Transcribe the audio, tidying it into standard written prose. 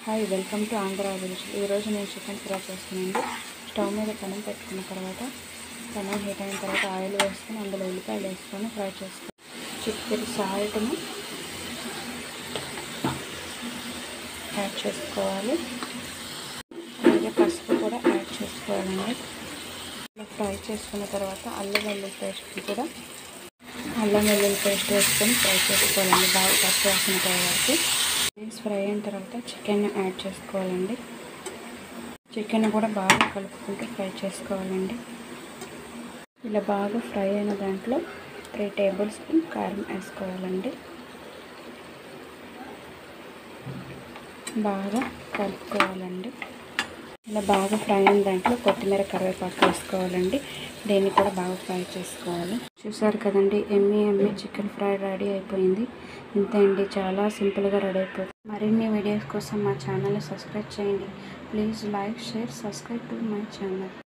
Hi welcome to Andhra అభిరుచి. ఈరోజు నేను చికెన్ ఫ్రై చేస్తున్నాను. స్టవ్ మీద పెనం పెట్టుకున్న తర్వాత పెనం హీట్ అయిన తర్వాత ఆయిల్ వేసుకొని అందులో ఉల్లిపాయలు వేసుకొని ఫ్రై చేసుకోవాలి. చిటికెడు సాల్ట్ను యాడ్ చేసుకోవాలి, అలాగే పసుపు కూడా యాడ్ చేసుకోవాలండి. ఇలా ఫ్రై చేసుకున్న తర్వాత అల్లం వెల్లుల్లి పేస్ట్ వేసుకొని ఫ్రై చేసుకోవాలండి. బాగా పసుపు వేసిన తర్వాత ఫ్రై అయిన తర్వాత చికెన్ యాడ్ చేసుకోవాలండి. చికెన్ కూడా బాగా కలుపుకుంటూ ఫ్రై చేసుకోవాలండి. ఇలా బాగా ఫ్రై అయిన దాంట్లో 3 టేబుల్ స్పూన్ కారం వేసుకోవాలండి. బాగా కలుపుకోవాలండి. ఇలా బాగా ఫ్రై అయిన దాంట్లో కొత్తిమీర కరివేపాకు వేసుకోవాలండి. దీన్ని కూడా బాగా ఫ్రై చేసుకోవాలి. చూసారు కదండి, ఎమ్మీ చికెన్ ఫ్రై రెడీ అయిపోయింది. ఇంతే అండి, చాలా సింపుల్గా రెడీ అయిపోతుంది. మరిన్ని వీడియోస్ కోసం మా ఛానల్ని సబ్స్క్రైబ్ చేయండి. Please like, share, subscribe to my channel.